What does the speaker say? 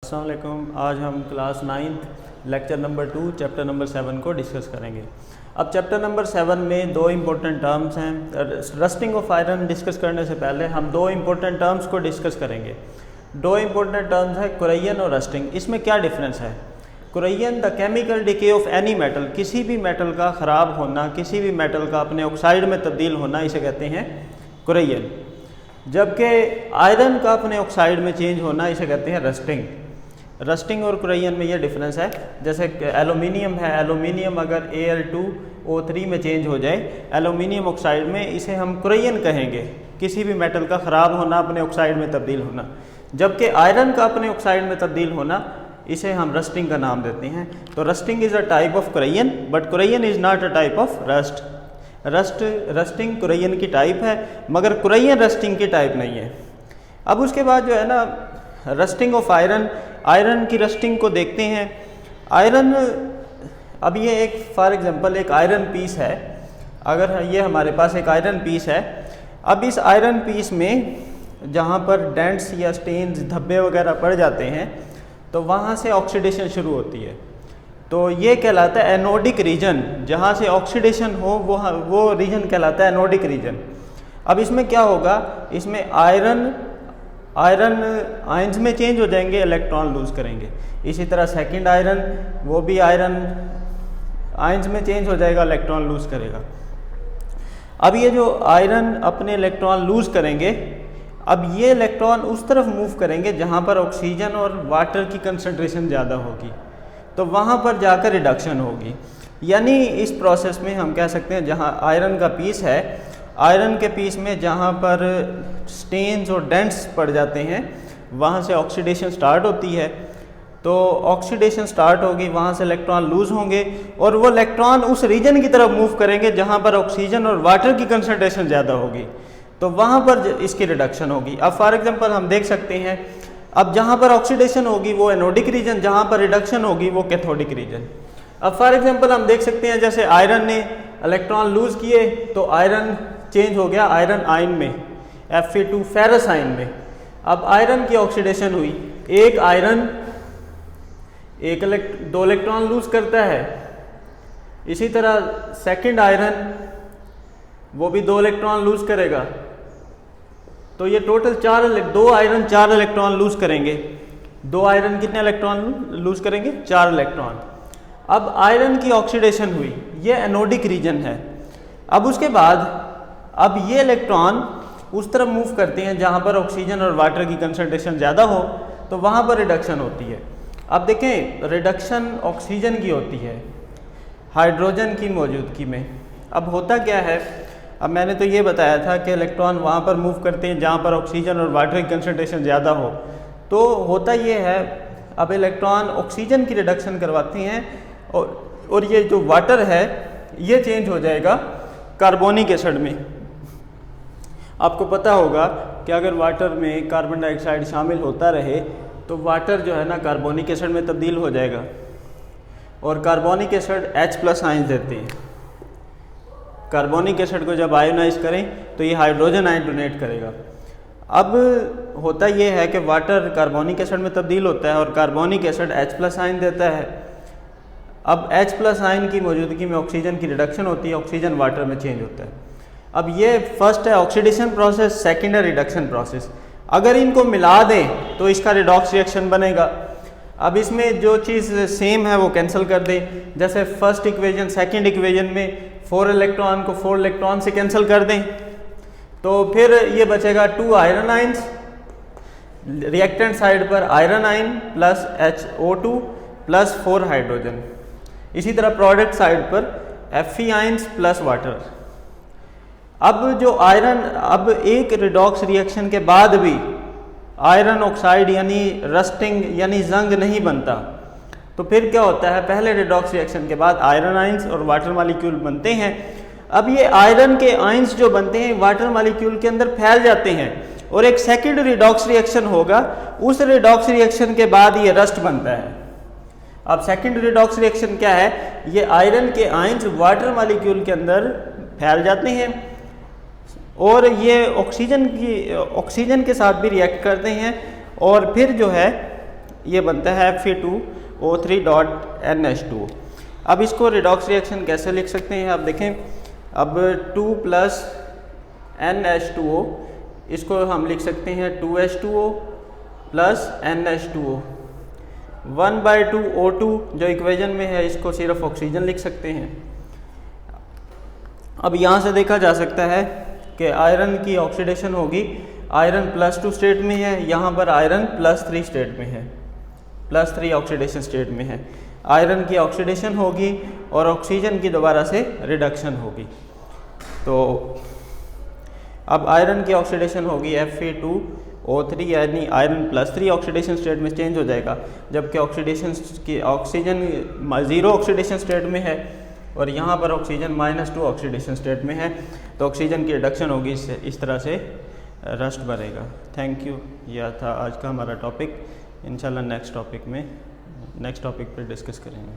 अस्सलाम वालेकुम। आज हम class 9th lecture number 2 chapter number 7 को डिस्कस करेंगे। अब चैप्टर नंबर 7 में दो इम्पोर्टेंट टर्म्स हैं। रस्टिंग ऑफ आयरन डिस्कस करने से पहले हम दो इम्पोर्टेंट टर्म्स को डिस्कस करेंगे। दो इम्पोर्टेंट टर्म्स है कुरैयन और रस्टिंग। इसमें क्या डिफरेंस है? Corrosion the chemical decay of any metal, किसी भी मेटल का ख़राब होना, किसी भी मेटल का अपने ऑक्साइड में तब्दील होना, इसे कहते हैं कुरैयन। जबकि आयरन का अपने ऑक्साइड में चेंज होना, इसे कहते हैं रस्टिंग। रस्टिंग और कुरैयन में ये डिफरेंस है। जैसे एलुमिनियम है, एलुमिनियम अगर Al2O3 में चेंज हो जाए एलुमिनियम ऑक्साइड में, इसे हम कुरैयन कहेंगे, किसी भी मेटल का ख़राब होना, अपने ऑक्साइड में तब्दील होना। जबकि आयरन का अपने ऑक्साइड में तब्दील होना, इसे हम रस्टिंग का नाम देते हैं। तो rusting is a type of corrosion but corrosion is not a type of rust. Rusting corrosion की टाइप है मगर कुरैयन रस्टिंग की टाइप नहीं है। अब उसके बाद जो है ना, रस्टिंग ऑफ आयरन, आयरन की रस्टिंग को देखते हैं। आयरन, अब ये एक फॉर एग्जांपल एक आयरन पीस है। अगर ये हमारे पास एक आयरन पीस है, अब इस आयरन पीस में जहाँ पर डेंट्स या स्टेन्स, धब्बे वगैरह पड़ जाते हैं, तो वहाँ से ऑक्सीडेशन शुरू होती है। तो ये कहलाता है एनोडिक रीजन। जहाँ से ऑक्सीडेशन हो वो रीजन कहलाता है एनोडिक रीजन। अब इसमें क्या होगा, इसमें आयरन आयंस में चेंज हो जाएंगे, इलेक्ट्रॉन लूज करेंगे। इसी तरह सेकंड आयरन, वो भी आयरन आयंस में चेंज हो जाएगा, इलेक्ट्रॉन लूज करेगा। अब ये जो आयरन अपने इलेक्ट्रॉन लूज करेंगे, अब ये इलेक्ट्रॉन उस तरफ मूव करेंगे जहाँ पर ऑक्सीजन और वाटर की कंसंट्रेशन ज़्यादा होगी, तो वहाँ पर जाकर रिडक्शन होगी। यानी इस प्रोसेस में हम कह सकते हैं, जहाँ आयरन का पीस है, आयरन के पीस में जहाँ पर स्टेन्स और डेंट्स पड़ जाते हैं, वहाँ से ऑक्सीडेशन स्टार्ट होती है। तो ऑक्सीडेशन स्टार्ट होगी, वहाँ से इलेक्ट्रॉन लूज होंगे और वो इलेक्ट्रॉन उस रीजन की तरफ मूव करेंगे जहाँ पर ऑक्सीजन और वाटर की कंसंट्रेशन ज़्यादा होगी, तो वहाँ पर इसकी रिडक्शन होगी। अब फॉर एग्जांपल हम देख सकते हैं, अब जहाँ पर ऑक्सीडेशन होगी वो एनोडिक रीजन, जहाँ पर रिडक्शन होगी वो कैथोडिक रीजन। अब फॉर एग्जांपल हम देख सकते हैं, जैसे आयरन ने इलेक्ट्रॉन लूज किए तो आयरन चेंज हो गया आयरन आयन में, Fe2 फेरस आयन में। अब आयरन की ऑक्सीडेशन हुई, एक आयरन दो इलेक्ट्रॉन लूज करता है। इसी तरह सेकंड आयरन, वो भी 2 इलेक्ट्रॉन लूज करेगा। तो ये टोटल दो आयरन 4 इलेक्ट्रॉन लूज करेंगे। 2 आयरन कितने इलेक्ट्रॉन लूज करेंगे? 4 इलेक्ट्रॉन। अब आयरन की ऑक्सीडेशन हुई, ये एनोडिक रीजन है। अब उसके बाद अब ये इलेक्ट्रॉन उस तरफ मूव करते हैं जहाँ पर ऑक्सीजन और वाटर की कंसंट्रेशन ज़्यादा हो, तो वहाँ पर रिडक्शन होती है। अब देखें, रिडक्शन ऑक्सीजन की होती है हाइड्रोजन की मौजूदगी में। अब होता क्या है, अब मैंने तो ये बताया था कि इलेक्ट्रॉन वहाँ पर मूव करते हैं जहाँ पर ऑक्सीजन और वाटर की कंसंट्रेशन ज़्यादा हो। तो होता ये है, अब इलेक्ट्रॉन ऑक्सीजन की रिडक्शन करवाते हैं और ये जो वाटर है ये चेंज हो जाएगा कार्बोनिक एसिड में। आपको पता होगा कि अगर वाटर में कार्बन डाइऑक्साइड शामिल होता रहे तो वाटर जो है ना कार्बोनिक एसिड में तब्दील हो जाएगा, और कार्बोनिक एसिड H+ आयन देते हैं। कार्बोनिक एसिड को जब आयोनाइज करें तो ये हाइड्रोजन आयन डोनेट करेगा। अब होता ये है कि वाटर कार्बोनिक एसिड में तब्दील होता है और कार्बोनिक एसिड H+ आयन देता है। अब H+ आयन की मौजूदगी में ऑक्सीजन की रिडक्शन होती है, ऑक्सीजन वाटर में चेंज होता है। अब ये फर्स्ट है ऑक्सीडेशन प्रोसेस, सेकेंड है रिडक्शन प्रोसेस। अगर इनको मिला दें तो इसका रिडॉक्स रिएक्शन बनेगा। अब इसमें जो चीज़ सेम है वो कैंसिल कर दें। जैसे फर्स्ट इक्वेशन सेकंड इक्वेशन में 4 इलेक्ट्रॉन को 4 इलेक्ट्रॉन से कैंसिल कर दें, तो फिर ये बचेगा 2 आयरन आयंस, रिएक्टेंट साइड पर iron ion plus HO2 plus 4 hydrogen. इसी तरह प्रोडक्ट साइड पर Fe आयंस प्लस वाटर। अब जो आयरन, अब एक रिडॉक्स रिएक्शन के बाद भी आयरन ऑक्साइड यानी रस्टिंग यानी जंग नहीं बनता, तो फिर क्या होता है, पहले रिडॉक्स रिएक्शन के बाद आयरन आयंस और वाटर मॉलिक्यूल बनते हैं। अब ये आयरन के आयंस जो बनते हैं वाटर मॉलिक्यूल के अंदर फैल जाते हैं और एक सेकंड रिडॉक्स रिएक्शन होगा, उस रिडॉक्स रिएक्शन के बाद ये रस्ट बनता है। अब सेकंड रिडॉक्स रिएक्शन क्या है, ये आयरन के आयंस वाटर मॉलिक्यूल के अंदर फैल जाते हैं और ये ऑक्सीजन के साथ भी रिएक्ट करते हैं और फिर जो है ये बनता है Fe2O3.NH2। अब इसको रिडॉक्स रिएक्शन कैसे लिख सकते हैं आप देखें। अब 2 + NH2O, इसको हम लिख सकते हैं 2H2O + NH2O। 1/2 O2 जो इक्वेशन में है, इसको सिर्फ ऑक्सीजन लिख सकते हैं। अब यहाँ से देखा जा सकता है कि आयरन की ऑक्सीडेशन होगी, आयरन +2 स्टेट में है, यहाँ पर आयरन +3 स्टेट में है, +3 ऑक्सीडेशन स्टेट में है। आयरन की ऑक्सीडेशन होगी और ऑक्सीजन की दोबारा से रिडक्शन होगी। तो अब आयरन की ऑक्सीडेशन होगी Fe2O3, यानी आयरन +3 ऑक्सीडेशन स्टेट में चेंज हो जाएगा, जबकि ऑक्सीडेशन की ऑक्सीजन 0 ऑक्सीडेशन स्टेट में है और यहाँ पर ऑक्सीजन -2 ऑक्सीडेशन स्टेट में है। तो ऑक्सीजन की रिडक्शन होगी, इस तरह से रस्ट बनेगा। Thank you. यह था आज का हमारा टॉपिक। इंशाल्लाह नेक्स्ट टॉपिक पर डिस्कस करेंगे।